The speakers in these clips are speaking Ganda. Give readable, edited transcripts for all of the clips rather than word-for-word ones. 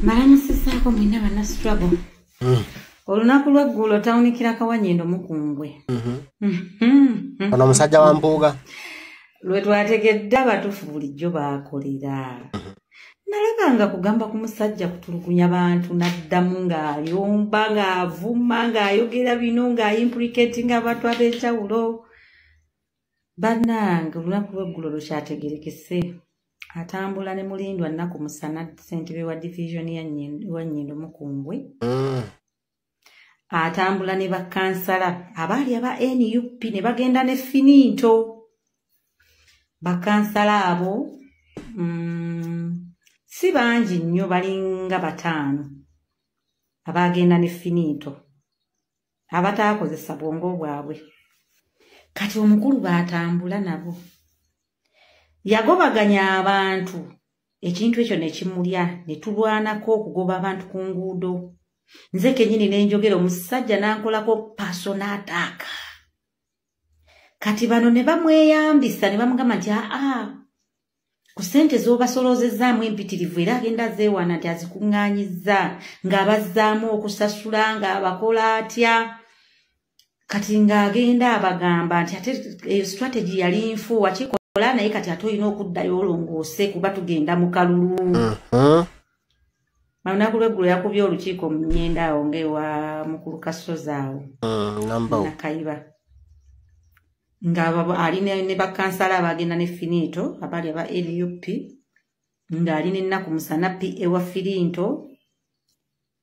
Maramusisako mwina bana struggle. Olunaku lweggulo tawunikira Kawanyendo Mukungwe. Ono musajja wa Mpuuga. Lwe twategedde abatuufu bulijjo baakolera. Nalabanga kugamba ku musajja kutulugunya bantu naddamu ng'ayomba ng'avuma ng'ayogera bino ng'ayimplicatinga abantu ab'enjawulo. Bannange olunaku lweggulo lukyategerekese. Atambula ne mulindwa nnaku musana ssentebe wa division ya Nnyendo Mukungwe. Atambula ne bakansala abaali aba NUP ne bagenda ne finito. Bakansala abo si bangi nnyo balinga 5 abagenda ne finito abataakozesa bwongo bwabwe. Kati omukulu baatambula nabo yagobaganya abantu ekintu ekyo ne kimulya ne tulwanako okugoba abantu ku nguudo. Nze kennyini ne njogera omusajja n'ankolako personal attack. Kati bano ne bamweyambisa ne bamugamba nti ku ssente z'obasoloozezaamu empitirivu era agenda zeewana nti azikuŋŋaanyizza ng'abazzaamu okusasula ng'abakola atya. Kati ng'agenda abagamba nti ate strategy yali nfuuwa kikola naye kati ate olina okuddayo olongoose kuba tugenda mu kalulu. Olunaku lweggulo yakubye olukiiko mu Nnyenda awo ng'ewa mukulu Kasozi awo Nakayiba. Ali ne bakansala abagenda ne finito abaali aba NUP ng'ali n'ennaku musana ewa firinto.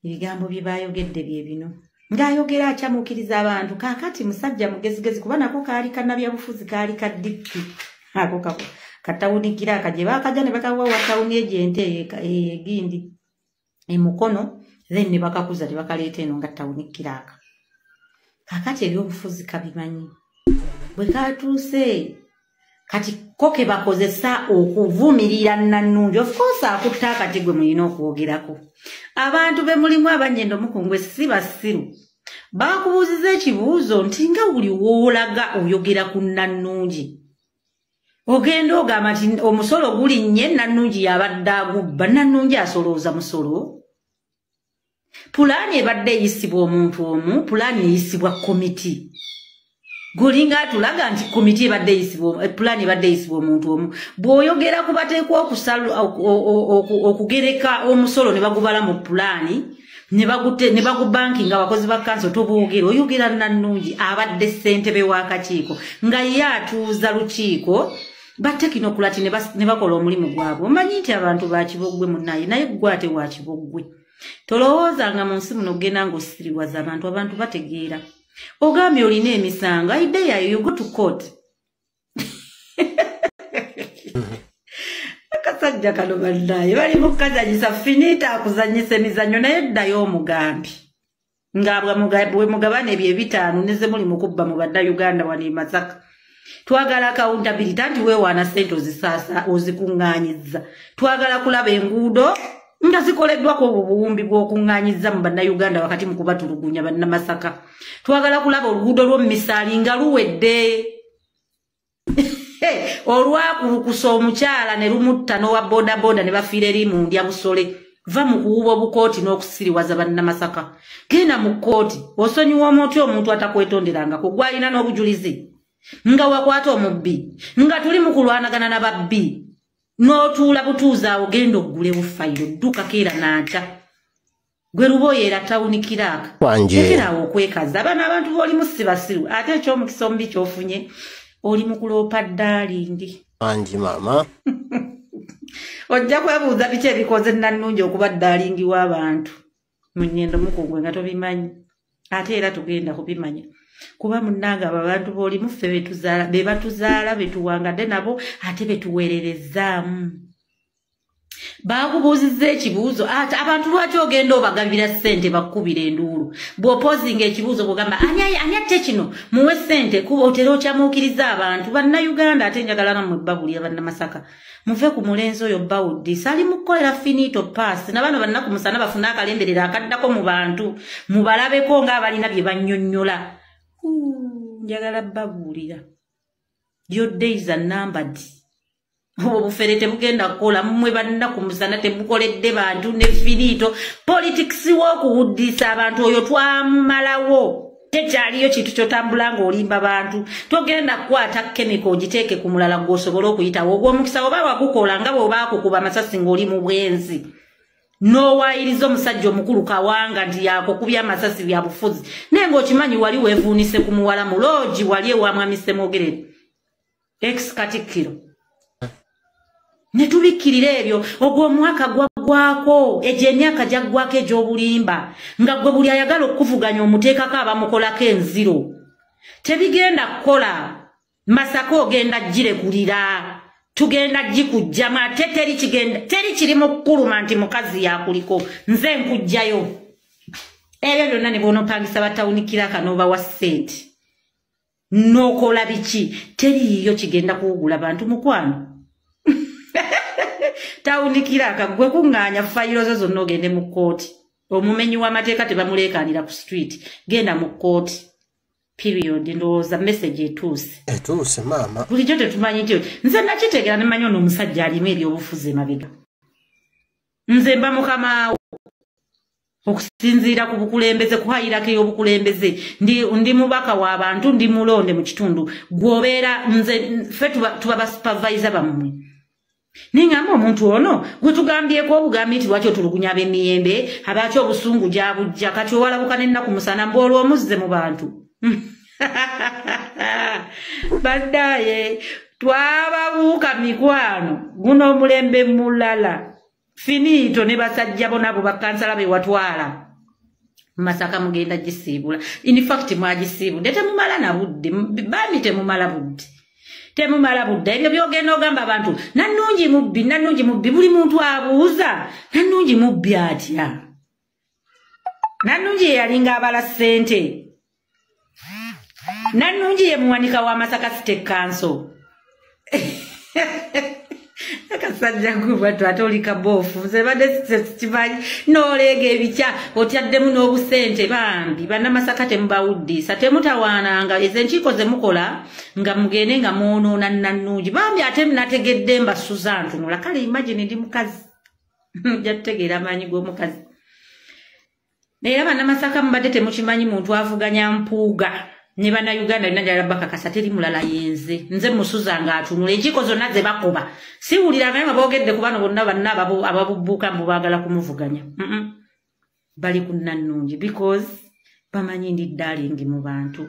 Ebigambo bye baayogedde bye bino. Ng'ayogera akyamuukiriza abantu kaakati musajja mugezigezi kuba nako kaali kannabyabufuzi kaali kaddipi. Ako katawunikira akaje baakajja ne bakawa wa tawuni ejente egindi emukono then ne bakakuza ne bakaleeta eno nga tawunikira aka. Kaakati ebyobufuzi kabimanyi. Bwe katuuse kati koke bakozesa okuvumirira Nannungi. Of course akutta akati gwe mulina okwogerako. Abantu be mulimu Abanyendo Mukungwe si basiru. Bakubuuziza ekibuuzo nti nga buli woolaga oyogera ku Nannungi. Ogenda ogamba nti omusolo gulinnye Nannungi yabadde agubba. Nannungi asolooza musolo. Pulaani ebadde eyisibwa omuntu omu, pulaani eyisibwa komiti. Gulinga tulaga nti komiti ebadde eyisibwa, pulaani ebadde eyisibwa omuntu omu. Bw'oyogera ku bateekwa okugereka omusolo ne bagubala mu pulaani, ne bagubankinga abakozi ba kanso toboogera. Oyogera Nannungi abadde ssentebe w'akakiiko nga ye atuuza lukiiko batekinokulati ne bakola omulimu gwabwe. Omanyi nti abantu ba Kiboggwe munnaye naye gwe ate wa Kiboggwe. Tolowoozanga mu nsi muno ogenda ng'osiriwaza abantu bategeera. Ogambye olina emisango ayidde yayo you go to court. Akasajja kano bannaye bali mukazanyisa finita akuzanyisa emizannyo naye ddayo omugambi. Bwe mugabane ebyo 5 neze muli mukubba mu Bannayuganda wano e Masaka. Twagala accountability anti weewaana ssente ozisaasa ozikuŋŋaanyizza. Twagala kulaba enguudo nga zikoleddwako obuwumbi bw'okuŋŋaanyizza mu Bannayuganda wakati mu kubatulugunya Bannamasaka. Twagala kulaba oluguudo lw'omumisaali nga luwedde. Olwakulukusa omukyala ne lumutta n'owa bodaboda ne bafiira eri mu ndya Busole. Va mu kuwuba obukooti n'okusiriwaza Bannamasaka. Genda mu kkooti osonyiwa omuntu atakwetonderangako gw'alina n'obujulizi. Nga wakwata omubbi. Nga tuli mu kulwanagana n'ababbi. N'otuula butuuzi awo genda oggule bufayiro dduka keera n'ankya. Gwe luboye era tawunikira aka. Tekerawo okwekaza. Abana abantu b'olimu si basiru. Ate eky'omukisa omubi ky'ofunye oli mu kuloopa ddaalingi. Wangi mama. Ojja kwebuuza biki ebikoze Nannungi okuba ddaalingi w'abantu. Mu Nnyendo Mukungwe nga tobimanyi. Ate era tugenda kubimanya. Kuba munnanga abantu b'olimu ffe be batuzaala betuwangadde nabo ate betuweererezaamu. Baakubuuzizza ekibuuzo ate abantu lwaki ogenda obagabira ssente bakkubira enduulu. Bw'opozinga ekibuuzo bw'ogamba ani atte kino muwe ssente kuba otera okyamuukiriza abantu. Bannayuganda ate njagala nammwe babulira Bannamasaka. Muve ku mulenzi oyo Bawudi sali mukolera finito pass na bano bannaku musana bafuna akalemberera akaddako mu bantu mubalabeko ng'abalina bye bannyonnyola. Njagala babulira. Your days are numbered. obufere tebugenda kukola mmwe bannaku musana temukoledde bantu ne finito politics w'okuwuddisa abantu oyo twamalawo tekyaliyo kintu kyotambula ng'olimba bantu togenda kukwata chemical giteeke ku mulala gw'osobola okuyitawo ogw'omukisa oba wagukola nga bw'oba akukuba amasasi ng'oli mu bwenzi n'owayiriza omusajja omukulu Kawanga nti yakukubya amasasi bya bufuzi naye ng'okimanyi wali weevuunise ku muwala mu loogi wali ewamwami Ssemwogerere ex Katikkiro ne tubikkirira ebyo ogwo omwaka gwako egyo emyaka gyaggwako egy'obulimba nga gwe buli ayagala okuvuganya omuteekako abamukolako enziro tebigenda kukola Masaka ogenda girekulira tugenda gikujjamu ate teri kiri mu kkuluma nti mukazi yakuliko nze nkujjayo ebyo byonna ne bw'onoopangisa batawunikira akanooba wa ssente n'okola biki teriiyo kigenda kuwugula bantu mukwano tawunikira akagwe kuŋŋaanya fayiro zo zonna ogende mu kkooti omumenyi w'amateeka tebamuleekaanira ku street genda mu kkooti period ndowooza message etuuse maama bulijjo tetumanyi nti nze nakitegeera ne manyi ono omusajja alimu ebyobufuzi emabega nze mba mukamaawo okusinziira ku bukulembeze kuhayirako ey'obukulembeze ndi mubaka w'abantu ndi mulonde mu kitundu gw'obeera nze ffe tuba basupervisa bammwe ningamba omuntu ono gwe tugambyeko obugambi nti lwaki otulugunya ab'emiyembe abaaki obusungu gyabujja kati owalabuka n'ennaku musana mbwolwa omuzze mu bantu baddaye twababuuka mikwano guno omulembe mulala finito ne basajja bonabo bakansala be watwala Masaka mugenda gisiibula in fact mwagisiibudde temumala na budde bami temumala budde ebyo byogenda ogamba abantu nannungi mubbi buli muntu abuuza nannungi mubbi atya nannungi yalinga abala ssente nannungi ye muwanika wa Masaka State Council akasajja gwebwatu ate oli kaboofu nze badde kimanyi n'oleega ebikya otyaddemu n'obusente bambi bannamasaka temubawuddisa temutawaananga ezo enkiiko ze mukola nga mugende nga mwonoona nannungi bambi ate nategedde mbasuza ntunula kale imagine ndi mukazi ojja tutegeera amaanyi g'omukazi naye bannamasaka mubadde temukimanyi muntu avuganya mpuuga ne bannayuganda nnajala bakakasa teri mulala yenze nze musuza ng'atunula enkiiko zonna ze bakuba siwulira naye nga boogedde ku bano bonna banna ababubbuuka mbu baagala kumuvuganya bali ku nannungi because bamanyi ndi ddalingi mu bantu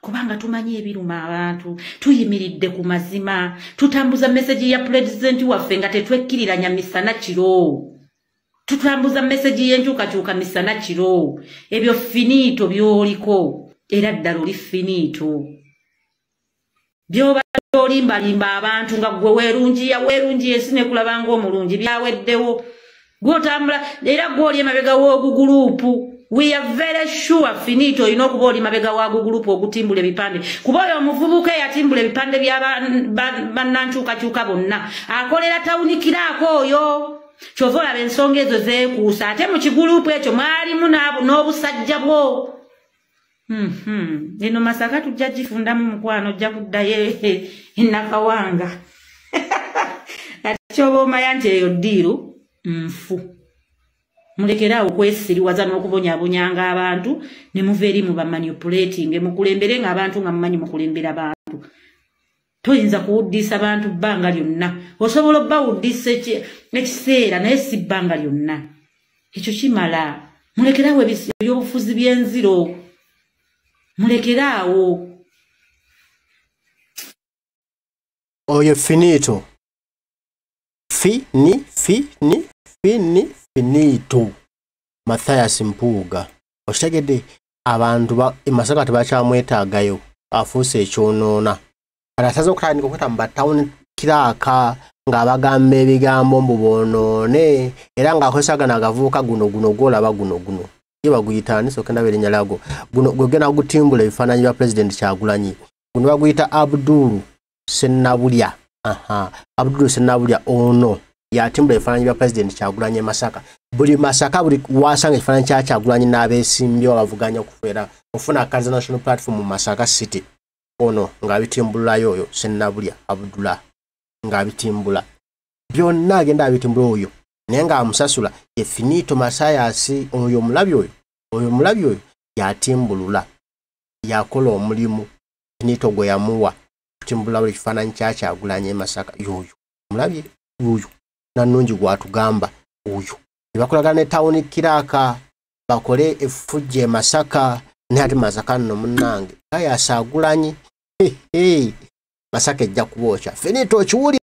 kubanga tumanyi ebiruma abantu tuyimiridde ku mazima tutambuza meseji ya pulezidenti waffe nga tetwekkiriranya misana kiro tutambuza meseji y'enkyukakyuka misana kiro ebyo finito by'oliko era ddala oli finito byoba olimbalimba abantu nga gwe weerungiya ensi nekulaba ng'omulungi byaweddewo gw'otambula era gw'oli emabega w'oguguluupu we are very sure finito olina okuba oli mabega wa guguluupu ogutimbula ebipande kuba oyo omuvubuka eyatimbula ebipande bya bannankyukakyuka bonna akolera tawunikiraako oyo kyova olaba ensonga ezo zeekuusa ate mu kiguluupu ekyo mwalimu n'obusajja bwo eno Masaka tujja gifundamu mukwano ojja kuddayo Nakawanga ate kyoba omanya nti eyo ddiiru nfu mulekeraawo okwesiriwaza n'okubonyabonyanga abantu ne muva eri mu bamanipulating mukulembere ng'abantu nga mumanyi mukulembera abantu toyinza kuwuddisa abantu bbanga lyonna osobola obbawuddisa ekiseera naye si bbanga lyonna ekyo kimala mulekeraawo ebyobufuzi by'enziro mulekeraawo oyo finito finito Mathias Mpuuga okitegedde abantu Masaka tebakyamwetaagayo afuuse ekyonoona atasaze okutandika okweta mu batawuni kiraaka ng'abagamba ebigambo mbu boonoone era ng'akozesagana agavuuka guno gwolaba guno ye baguyitaani soke ndaba erinnya lyago guno gwegenda gutimbula ebifaananyi bya pulezidenti Kyagulanyi guno baguyita Abdul Sennabulya ono yatimbula ebifaananyi bya pulezidenti Kyagulanyi e Masaka buli Masaka buli wasanga ekifaananyi kya Kyagulanyi n'abeesimbi abavuganya okufera ofuna Kanza National Platform mu Masaka City ono ng'abitimbululayo oyo Sennabulya Abdullah ng'abitimbula byonna agenda abitimbula oyo naye ng'amusasula ye Finito Mathias oyo mulabi oyo yatimbulula yakola omulimu Finito gwe yamuwa kutimbula buli kifaananyi Kyagulanyi Masaka yoyo mulabye oyo nannungi gwatugamba oyo nebakolagana ne tawuni Kiraaka bakole effujje Masaka naye ate Masaka nno munnange Kyagulanyi Masaka ejja kubookya Finito kiwuli